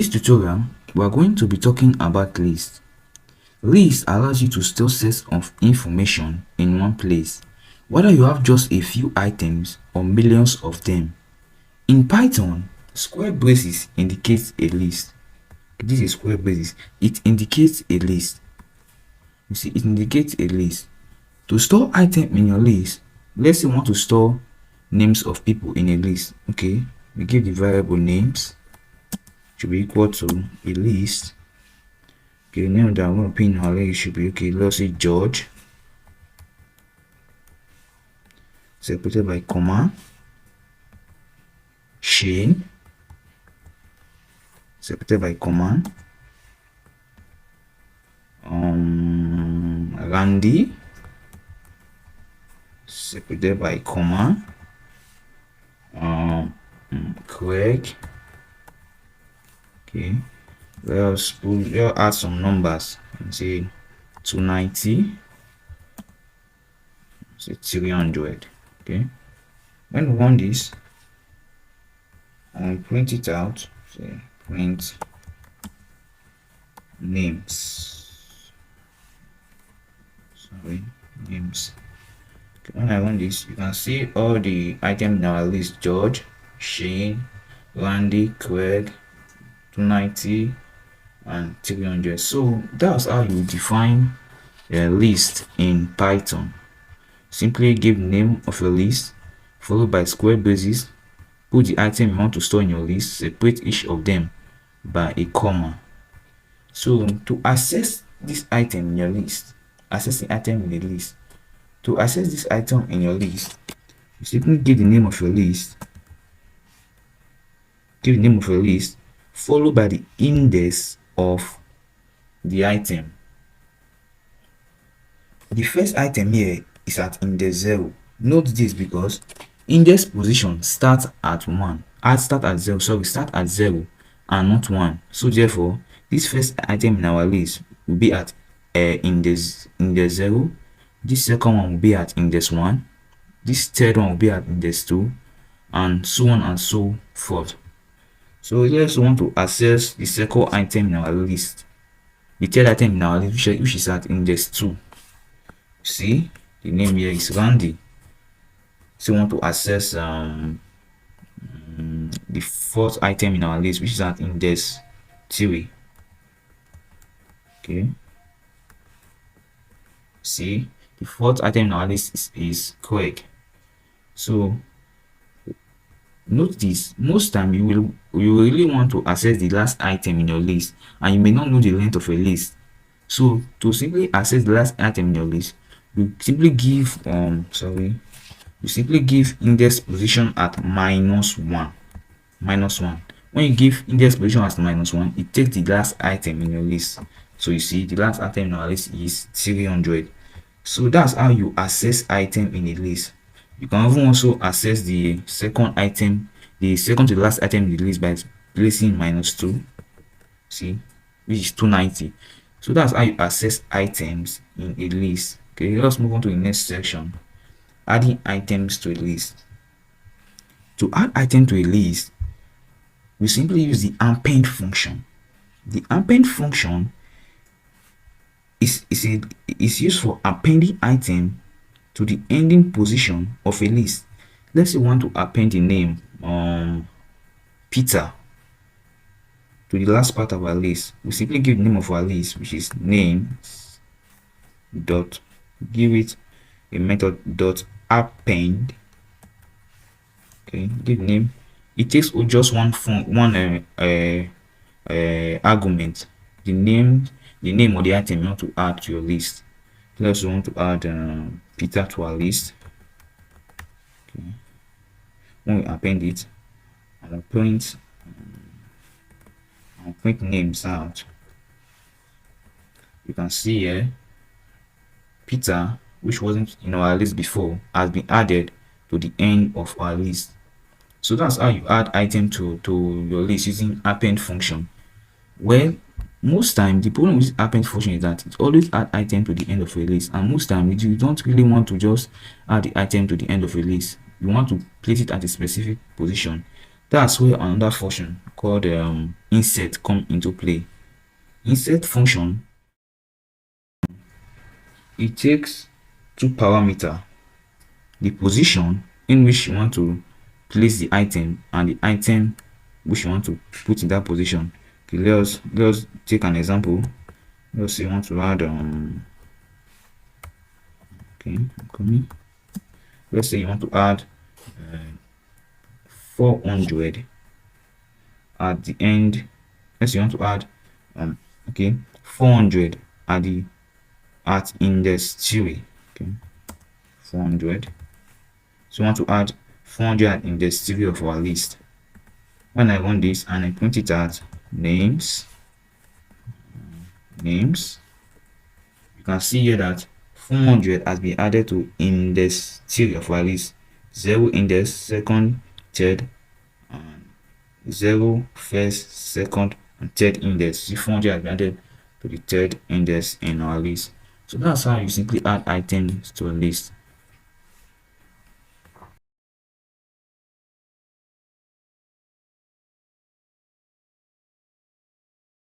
this tutorial, we are going to be talking about lists. List allows you to store sets of information in one place, whether you have just a few items or millions of them. In Python, square braces indicates a list. This is square braces. It indicates a list. You see, it indicates a list. To store item in your list, let's say you want to store names of people in a list. Okay, we give the variable names should be equal to a list. Okay, the name that I'm going to pin in our list should be, okay, let's say George, separated by comma, Shane, separated by comma, Randy, separated by comma, Craig. Okay, let's add some numbers and say 290, say 300. Okay, when we run this and print it out, say print names. Sorry, names. Okay, when I run this, you can see all the items in our list: George, Shane, Randy, Craig, 290 and 300. So that's how you define a list in Python. Simply give name of your list followed by square braces, put the item you want to store in your list, separate each of them by a comma. So to access this item in your list, access the item in the list, to access this item in your list, you simply give the name of your list, followed by the index of the item. The first item here is at index 0. Note this because index position starts at 1. Start at 0 and not 1. So therefore, this first item in our list will be at index 0. This second one will be at index 1. This third one will be at index 2, and so on and so forth. So let's want to access the second item in our list, the third item in our list, which is at index 2. See, the name here is Randy. So we want to access the fourth item in our list, which is at index 3. Okay. See, the fourth item in our list is Craig. So note this, most time you really want to access the last item in your list and you may not know the length of a list. So to simply access the last item in your list, you simply give index position at -1. When you give index position as -1, it takes the last item in your list. So you see the last item in our list is 300. So that's how you access item in a list. You can even also access the second item, the second to the last item in the list, by placing -2. See, which is 290. So that's how you access items in a list. Okay, let's move on to the next section, adding items to a list. To add item to a list, we simply use the append function. The append function is used for appending item to the ending position of a list. Let's say we want to append the name Peter to the last part of our list. We simply give the name of our list, which is name dot, give it a method dot append. Okay, give name. It takes just one argument, the name of the item you want to add to your list. Let's want to add Peter to our list. Okay. When we append it, I'll print names out. You can see here Peter, which wasn't in our list before, has been added to the end of our list. So that's how you add item to your list using append function. Well, most time the problem with append function is that it always add item to the end of a list, and most time you don't really want to just add the item to the end of a list. You want to place it at a specific position. That's where another function called insert come into play. Insert function, it takes two parameters: the position in which you want to place the item and the item which you want to put in that position. Okay, let's take an example. Let's say you want to add okay, coming. Let's say you want to add 400 at the end. Let's say you want to add okay, 400 at index 3. Okay, 400. So you want to add 400 at index 3 of our list. When I run this and I print it as names, you can see here that 400 has been added to index 3 of our list. 0 index, second, third, and 0 first, second, and third index. See, 400 has been added to the third index in our list. So that's how you simply add items to a list.